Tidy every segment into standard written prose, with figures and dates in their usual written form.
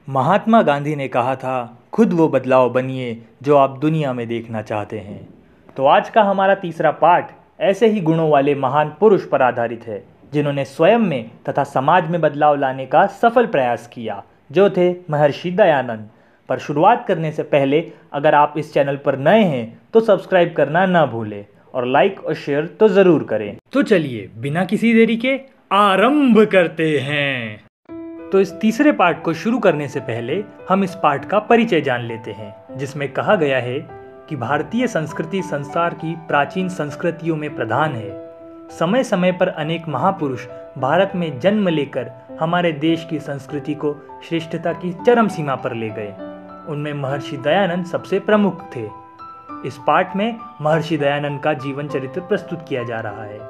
महात्मा गांधी ने कहा था, खुद वो बदलाव बनिए जो आप दुनिया में देखना चाहते हैं। तो आज का हमारा तीसरा पाठ ऐसे ही गुणों वाले महान पुरुष पर आधारित है जिन्होंने स्वयं में तथा समाज में बदलाव लाने का सफल प्रयास किया, जो थे महर्षि दयानंद। पर शुरुआत करने से पहले अगर आप इस चैनल पर नए हैं तो सब्सक्राइब करना ना भूलें और लाइक और शेयर तो ज़रूर करें। तो चलिए बिना किसी देरी के आरंभ करते हैं। तो इस तीसरे पाठ को शुरू करने से पहले हम इस पाठ का परिचय जान लेते हैं, जिसमें कहा गया है कि भारतीय संस्कृति संसार की प्राचीन संस्कृतियों में प्रधान है। समय समय पर अनेक महापुरुष भारत में जन्म लेकर हमारे देश की संस्कृति को श्रेष्ठता की चरम सीमा पर ले गए। उनमें महर्षि दयानंद सबसे प्रमुख थे। इस पाठ में महर्षि दयानंद का जीवन चरित्र प्रस्तुत किया जा रहा है।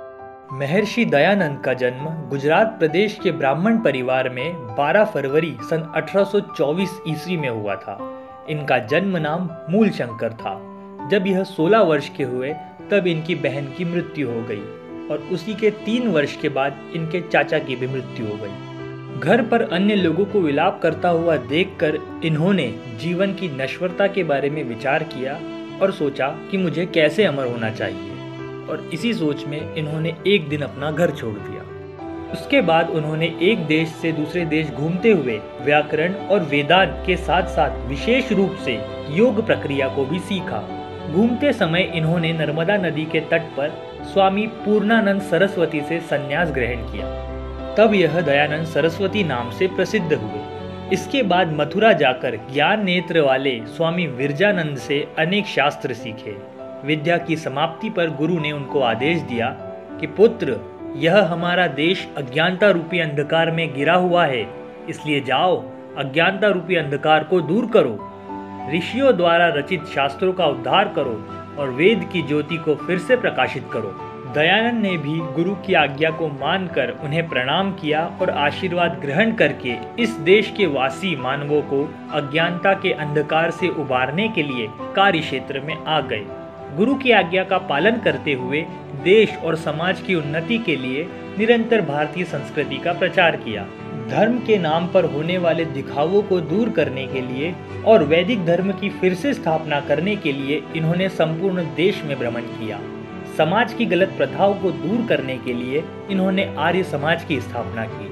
महर्षि दयानंद का जन्म गुजरात प्रदेश के ब्राह्मण परिवार में 12 फरवरी सन 1824 ईस्वी में हुआ था। इनका जन्म नाम मूलशंकर था। जब यह 16 वर्ष के हुए तब इनकी बहन की मृत्यु हो गई और उसी के 3 वर्ष के बाद इनके चाचा की भी मृत्यु हो गई। घर पर अन्य लोगों को विलाप करता हुआ देखकर इन्होंने जीवन की नश्वरता के बारे में विचार किया और सोचा कि मुझे कैसे अमर होना चाहिए, और इसी सोच में इन्होंने एक दिन अपना घर छोड़ दिया। उसके बाद उन्होंने एक देश से दूसरे देश घूमते हुए व्याकरण और वेदांत के साथ साथ विशेष रूप से योग प्रक्रिया को भी सीखा। घूमते समय इन्होंने नर्मदा नदी के तट पर स्वामी पूर्णानंद सरस्वती से संन्यास ग्रहण किया। तब यह दयानंद सरस्वती नाम से प्रसिद्ध हुए। इसके बाद मथुरा जाकर ज्ञान नेत्र वाले स्वामी विरजानंद से अनेक शास्त्र सीखे। विद्या की समाप्ति पर गुरु ने उनको आदेश दिया कि पुत्र, यह हमारा देश अज्ञानता रूपी अंधकार में गिरा हुआ है, इसलिए जाओ अज्ञानता रूपी अंधकार को दूर करो, ऋषियों द्वारा रचित शास्त्रों का उद्धार करो और वेद की ज्योति को फिर से प्रकाशित करो। दयानंद ने भी गुरु की आज्ञा को मानकर उन्हें प्रणाम किया और आशीर्वाद ग्रहण करके इस देश के वासी मानवों को अज्ञानता के अंधकार से उबारने के लिए कार्य क्षेत्र में आ गए। गुरु की आज्ञा का पालन करते हुए देश और समाज की उन्नति के लिए निरंतर भारतीय संस्कृति का प्रचार किया। धर्म के नाम पर होने वाले दिखावों को दूर करने के लिए और वैदिक धर्म की फिर से स्थापना करने के लिए इन्होंने संपूर्ण देश में भ्रमण किया। समाज की गलत प्रथाओं को दूर करने के लिए इन्होंने आर्य समाज की स्थापना की।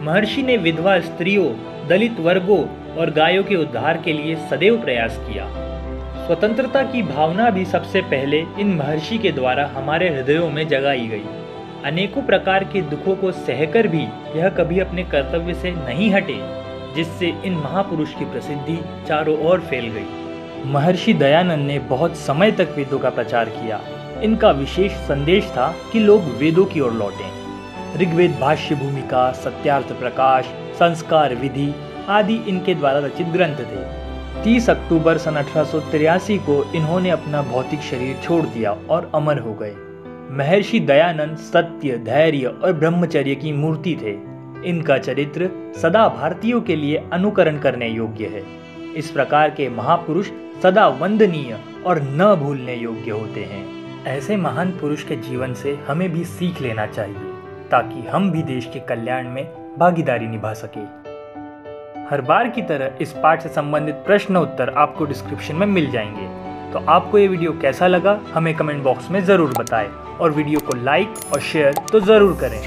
महर्षि ने विधवा स्त्रियों, दलित वर्गों और गायों के उद्धार के लिए सदैव प्रयास किया। स्वतंत्रता की भावना भी सबसे पहले इन महर्षि के द्वारा हमारे हृदयों में जगाई गई। अनेकों प्रकार के दुखों को सहकर भी यह कभी अपने कर्तव्य से नहीं हटे, जिससे इन महापुरुष की प्रसिद्धि चारों ओर फैल गई। महर्षि दयानंद ने बहुत समय तक वेदों का प्रचार किया। इनका विशेष संदेश था कि लोग वेदों की ओर लौटें। ऋग्वेद भाष्य भूमिका, सत्यार्थ प्रकाश, संस्कार विधि आदि इनके द्वारा रचित ग्रंथ थे। 30 अक्टूबर सन 1883 को इन्होंने अपना भौतिक शरीर छोड़ दिया और अमर हो गए। महर्षि दयानंद सत्य, धैर्य और ब्रह्मचर्य की मूर्ति थे। इनका चरित्र सदा भारतीयों के लिए अनुकरण करने योग्य है। इस प्रकार के महापुरुष सदा वंदनीय और न भूलने योग्य होते हैं। ऐसे महान पुरुष के जीवन से हमें भी सीख लेना चाहिए, ताकि हम भी देश के कल्याण में भागीदारी निभा सके। हर बार की तरह इस पाठ से संबंधित प्रश्न उत्तर आपको डिस्क्रिप्शन में मिल जाएंगे। तो आपको ये वीडियो कैसा लगा हमें कमेंट बॉक्स में ज़रूर बताएं और वीडियो को लाइक और शेयर तो ज़रूर करें।